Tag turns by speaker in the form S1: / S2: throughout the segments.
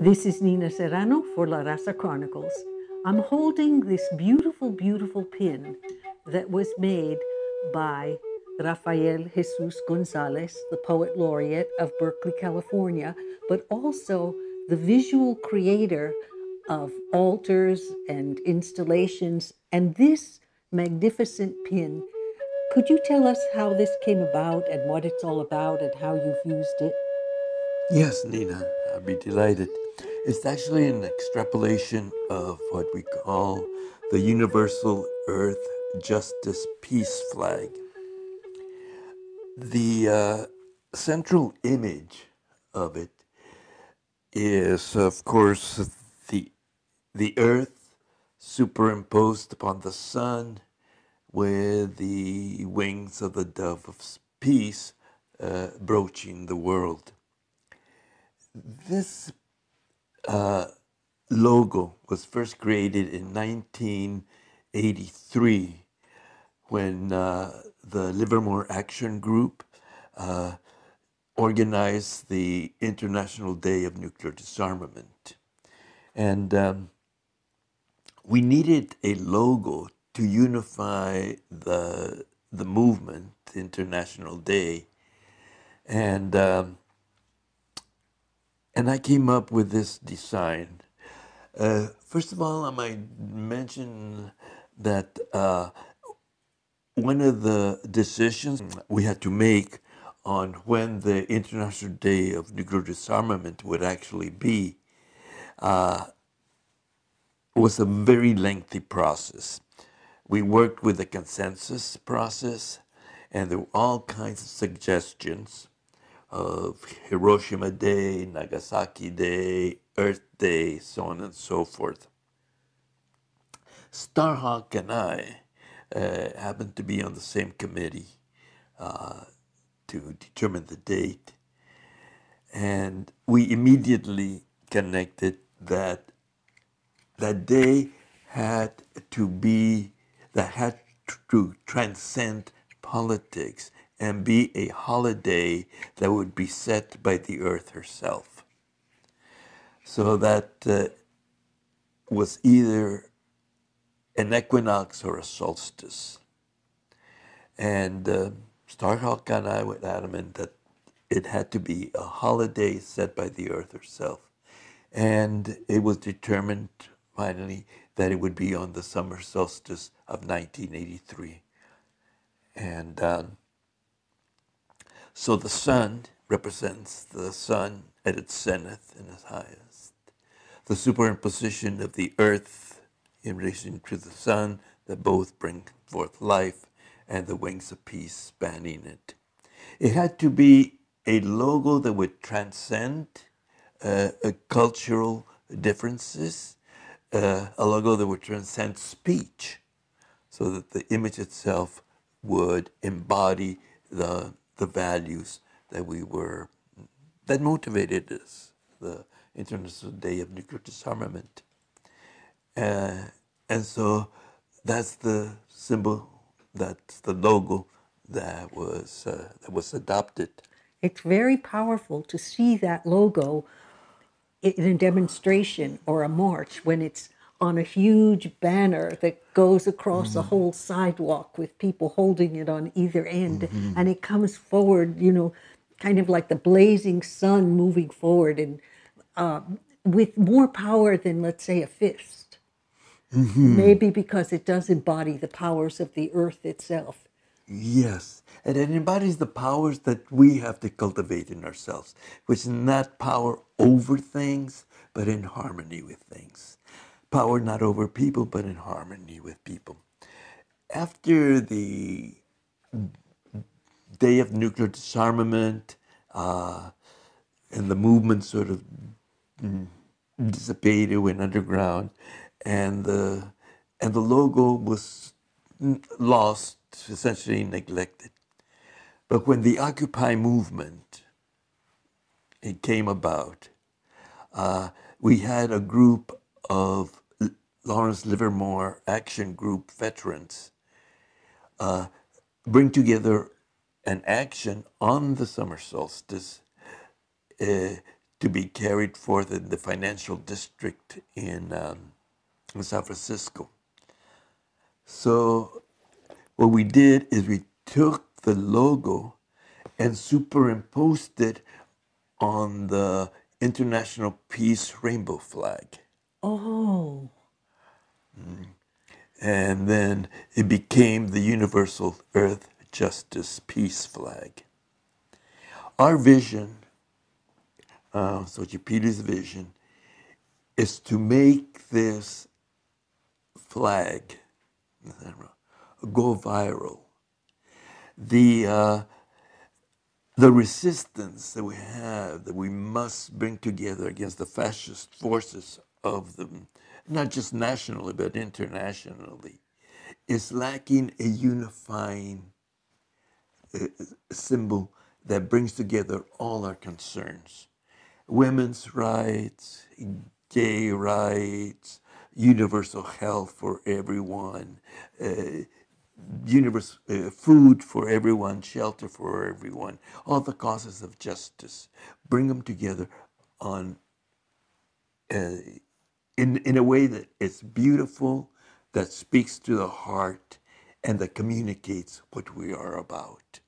S1: This is Nina Serrano for La Raza Chronicles. I'm holding this beautiful, beautiful pin that was made by Rafael Jesús González, the poet laureate of Berkeley, California, but also the visual creator of altars and installations. And this magnificent pin, could you tell us how this came about and what it's all about and how you've used it?
S2: Yes, Nina, I'd be delighted. It's actually an extrapolation of what we call the Universal Earth Justice Peace Flag. The central image of it is, of course, the, the Earth superimposed upon the sun with the wings of the dove of peace broaching the world. This logo was first created in 1983 when the Livermore Action Group organized the International Day of Nuclear Disarmament. And we needed a logo to unify the movement, the International Day. And I came up with this design. First of all, I might mention that one of the decisions we had to make on when the International Day of Nuclear Disarmament would actually be was a very lengthy process. We worked with a consensus process, and there were all kinds of suggestions of Hiroshima Day, Nagasaki Day, Earth Day, so on and so forth. Starhawk and I happened to be on the same committee to determine the date, and we immediately connected that that day had to transcend politics and be a holiday that would be set by the earth herself. So that was either an equinox or a solstice. And Starhawk and I were adamant that it had to be a holiday set by the earth herself. And it was determined finally that it would be on the summer solstice of 1983. And so the sun represents the sun at its zenith and its highest. The superimposition of the earth in relation to the sun that both bring forth life, and the wings of peace spanning it. It had to be a logo that would transcend cultural differences, a logo that would transcend speech, so that the image itself would embody the values that motivated us, the International Day of Nuclear Disarmament. And so that's the symbol, that's the logo that was adopted.
S1: It's very powerful to see that logo in a demonstration or a march when it's on a huge banner that goes across a whole sidewalk with people holding it on either end. And it comes forward, kind of like the blazing sun moving forward, and with more power than, let's say, a fist. Maybe because it does embody the powers of the earth itself.
S2: Yes, and it embodies the powers that we have to cultivate in ourselves, which is not power over things, but in harmony with things. Power not over people, but in harmony with people. After the Day of Nuclear Disarmament and the movement sort of dissipated, went underground, and the logo was lost, essentially neglected. But when the Occupy movement it came about, we had a group of Lawrence Livermore Action Group veterans bring together an action on the summer solstice to be carried forth in the financial district in San Francisco. So what we did is we took the logo and superimposed it on the International Peace Rainbow flag.
S1: Oh.
S2: And then it became the Universal Earth Justice Peace flag. Our vision, Xochipilli's vision, is to make this flag go viral. The resistance that we have, that we must bring together against the fascist forces of them, not just nationally, but internationally, is lacking a unifying symbol that brings together all our concerns. Women's rights, gay rights, universal health for everyone, food for everyone, shelter for everyone, all the causes of justice. Bring them together on in a way that is beautiful, that speaks to the heart, and that communicates what we are about.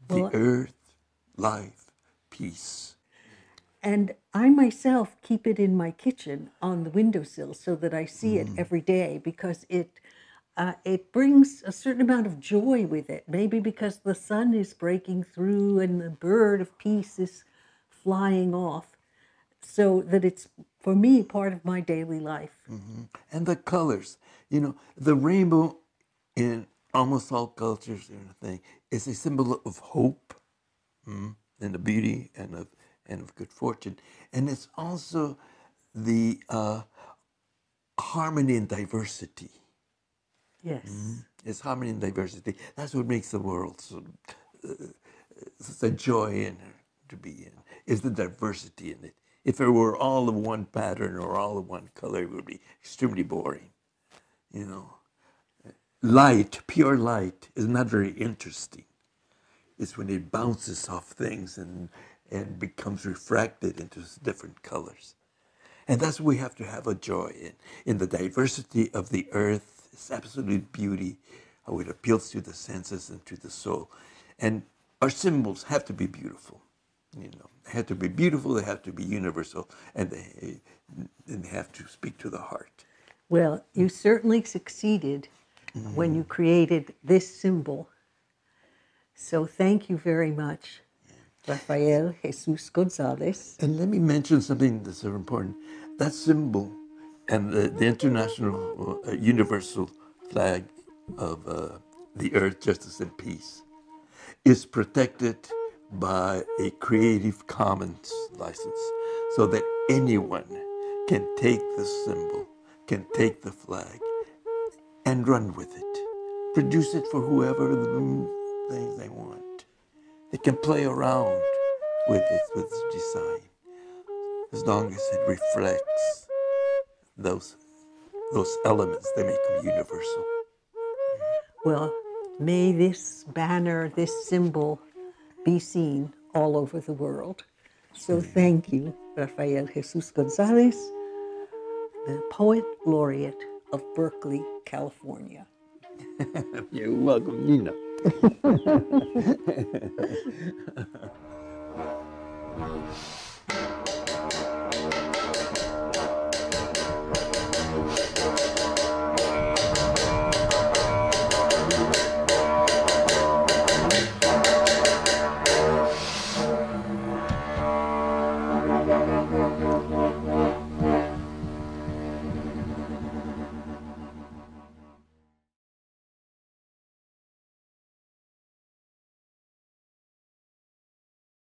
S1: Well,
S2: The earth, life, peace.
S1: And I myself keep it in my kitchen on the windowsill so that I see it every day, because it brings a certain amount of joy with it. Maybe because the sun is breaking through and the bird of peace is flying off, so that it's, for me, part of my daily life.
S2: And the colors, the rainbow in almost all cultures and everything is a symbol of hope, and of beauty and of good fortune. And it's also the harmony and diversity.
S1: Yes.
S2: It's harmony and diversity. That's what makes the world so it's a joy in to be in, is the diversity in it. If it were all of one pattern or all of one color, it would be extremely boring. Light, pure light, is not very interesting. It's when it bounces off things and becomes refracted into different colors. And that's what we have to have a joy in the diversity of the earth. It's absolute beauty, how it appeals to the senses and to the soul. And our symbols have to be beautiful. They have to be beautiful, they have to be universal, and they have to speak to the heart.
S1: Well, you certainly succeeded when you created this symbol. So thank you very much, Rafael Jesús González.
S2: And let me mention something that's so important. That symbol and the international universal flag of the earth, justice, and peace is protected by a Creative Commons license, so that anyone can take the symbol, can take the flag, and run with it. Produce it for whoever they want. They can play around with its design, as long as it reflects those elements that make them universal.
S1: Well, may this banner, this symbol, be seen all over the world. So thank you, Rafael Jesús González, the Poet Laureate of Berkeley, California.
S2: You're welcome, Nina.